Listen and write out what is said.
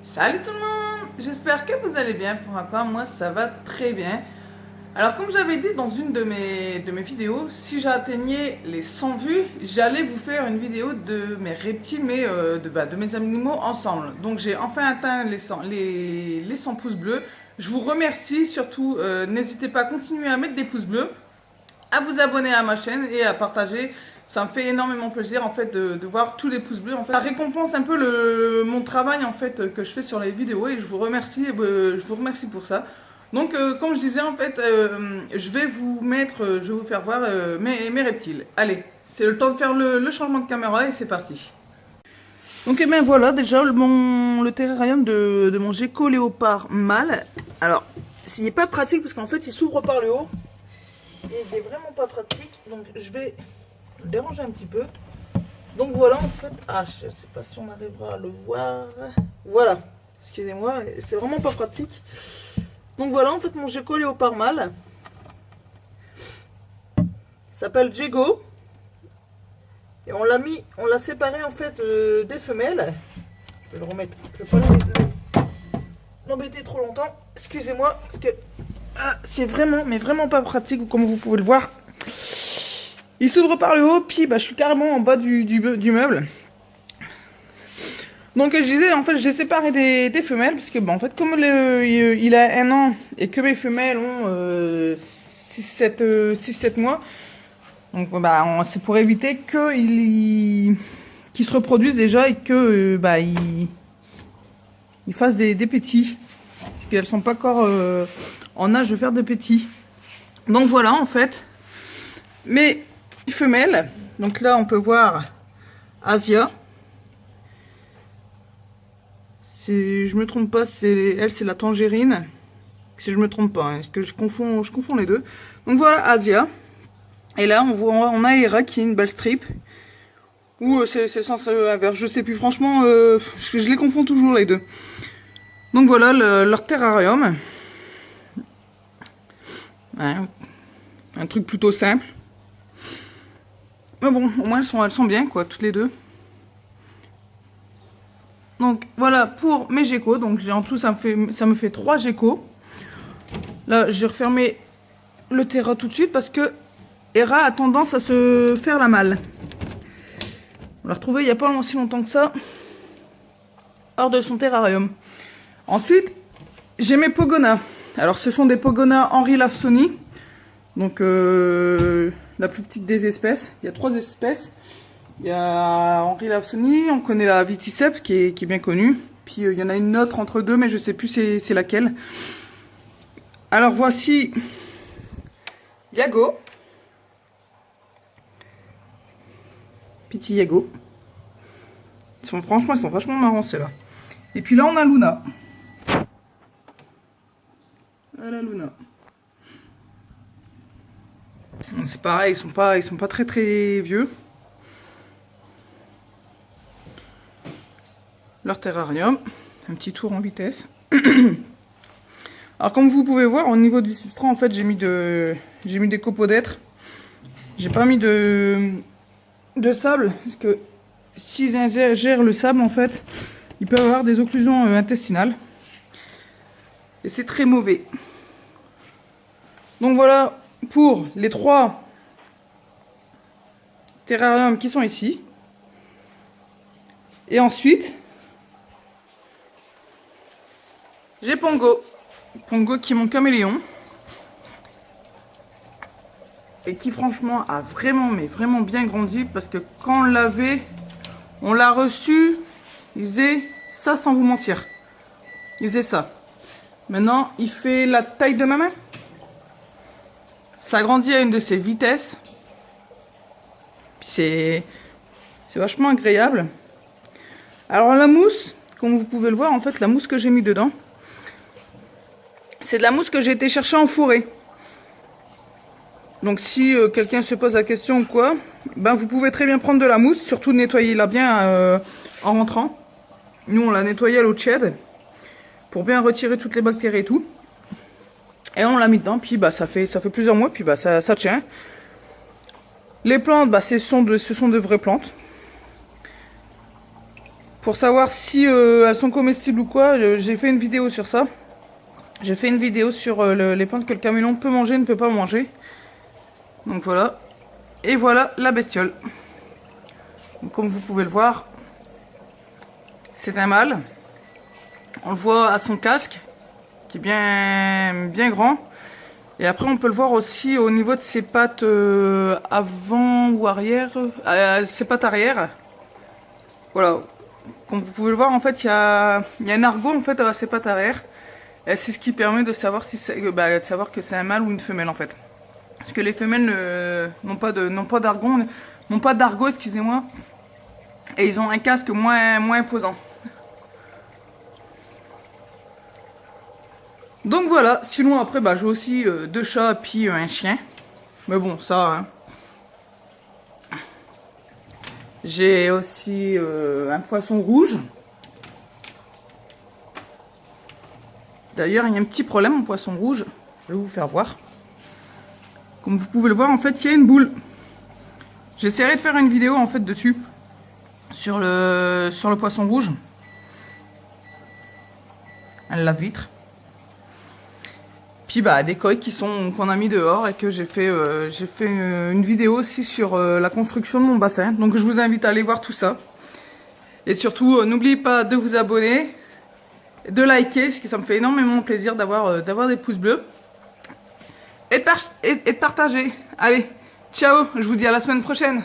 Salut tout le monde, j'espère que vous allez bien. Pour ma part, moi ça va très bien. Alors comme j'avais dit dans une de mes vidéos, si j'atteignais les 100 vues, j'allais vous faire une vidéo de mes reptiles, mais de mes animaux ensemble. Donc j'ai enfin atteint les 100 pouces bleus. Je vous remercie, surtout n'hésitez pas à continuer à mettre des pouces bleus, à vous abonner à ma chaîne et à partager. Ça me fait énormément plaisir en fait de voir tous les pouces bleus. En fait, ça récompense un peu mon travail en fait que je fais sur les vidéos et je vous remercie pour ça. Donc comme je disais en fait, je vais vous faire voir mes reptiles. Allez, c'est le temps de faire le changement de caméra et c'est parti. Donc et bien voilà déjà le terrarium de mon gecko léopard mâle. Alors, il n'est pas pratique parce qu'en fait il s'ouvre par le haut. Et il n'est vraiment pas pratique, donc je vais le déranger un petit peu. Donc voilà en fait, je ne sais pas si on arrivera à le voir. Voilà, excusez-moi, c'est vraiment pas pratique. Donc voilà en fait mon gecko léopard mâle s'appelle Jego. Et on l'a séparé en fait des femelles. Je vais le remettre, je vais pas l'embêter trop longtemps. Excusez-moi, parce que c'est vraiment, mais vraiment pas pratique, comme vous pouvez le voir. Il s'ouvre par le haut, puis je suis carrément en bas du meuble. Donc je disais, en fait, j'ai séparé des femelles, parce que en fait, comme il a 1 an, et que mes femelles ont 6-7 mois, donc c'est pour éviter qu'ils se reproduisent déjà, et que ils fassent des petits, parce qu'elles sont pas encore en âge de faire des petits. Donc voilà en fait mes femelles. Donc là on peut voir Asia. Si je me trompe pas, c'est la Tangerine. Si je me trompe pas, parce que je confonds les deux. Donc voilà Asia. Et là on a Hera qui est une belle strip. Ou c'est censé avoir, je sais plus franchement, je les confonds toujours les deux. Donc voilà leur terrarium. Ouais, un truc plutôt simple. Mais bon, au moins elles sont bien quoi, toutes les deux. Donc voilà pour mes geckos. Donc en tout ça me fait 3 geckos. Là j'ai refermé le terra tout de suite parce que Hera a tendance à se faire la malle. On l'a retrouvée il n'y a pas si longtemps que ça hors de son terrarium. Ensuite j'ai mes Pogonas. Alors ce sont des Pogonas Henri Lawsony, donc la plus petite des espèces. Il y a 3 espèces. Il y a Henri Lawsony, on connaît la Viticep qui est bien connue. Puis il y en a une autre entre deux, mais je sais plus c'est laquelle. Alors voici Yago. Petit Yago. Franchement, ils sont vachement marrants ceux-là. Et puis là on a Luna. Voilà Luna. C'est pareil, ils sont pas très vieux. Leur terrarium, un petit tour en vitesse. Alors comme vous pouvez voir, au niveau du substrat, en fait, j'ai mis des copeaux d'être. J'ai pas mis de sable parce que s'ils ingèrent le sable, en fait, ils peuvent avoir des occlusions intestinales. Et c'est très mauvais. Donc voilà pour les 3 terrariums qui sont ici. Et ensuite, j'ai Pongo. Pongo qui est mon caméléon. Et qui franchement a vraiment, mais vraiment bien grandi. Parce que quand on l'a reçu, il faisait ça sans vous mentir. Il faisait ça. Maintenant, il fait la taille de ma main. Ça grandit à une de ses vitesses. C'est vachement agréable. Alors la mousse, comme vous pouvez le voir, en fait, la mousse que j'ai mis dedans, c'est de la mousse que j'ai été chercher en forêt. Donc si quelqu'un se pose la question ou quoi, vous pouvez très bien prendre de la mousse, surtout nettoyez-la bien en rentrant. Nous on l'a nettoyée à l'eau tiède pour bien retirer toutes les bactéries et tout. Et on l'a mis dedans, puis bah, ça fait plusieurs mois, puis bah, ça tient. Les plantes, bah, ce sont de vraies plantes. Pour savoir si elles sont comestibles ou quoi, j'ai fait une vidéo sur ça. J'ai fait une vidéo sur les plantes que le caméléon peut manger, ne peut pas manger. Donc voilà. Et voilà la bestiole. Donc, comme vous pouvez le voir, c'est un mâle. On le voit à son casque, qui est bien grand. Et après, on peut le voir aussi au niveau de ses pattes avant ou arrière. Ses pattes arrière. Voilà. Comme vous pouvez le voir, en fait, il y a un argot en fait à ses pattes arrière. Et c'est ce qui permet de savoir de savoir que c'est un mâle ou une femelle en fait. Parce que les femelles n'ont pas d'argot, excusez-moi. Et ils ont un casque moins imposant. Donc voilà, sinon après j'ai aussi 2 chats puis un chien. Mais bon, ça... Hein. J'ai aussi un poisson rouge. D'ailleurs, il y a un petit problème en poisson rouge. Je vais vous faire voir. Comme vous pouvez le voir, en fait, il y a une boule. J'essaierai de faire une vidéo en fait dessus. Sur le poisson rouge. La vitre. Puis des coques qu'on a mis dehors et que j'ai fait une vidéo aussi sur la construction de mon bassin. Donc je vous invite à aller voir tout ça. Et surtout, n'oubliez pas de vous abonner, de liker, parce que ça me fait énormément plaisir d'avoir des pouces bleus. Et de partager. Allez, ciao, je vous dis à la semaine prochaine.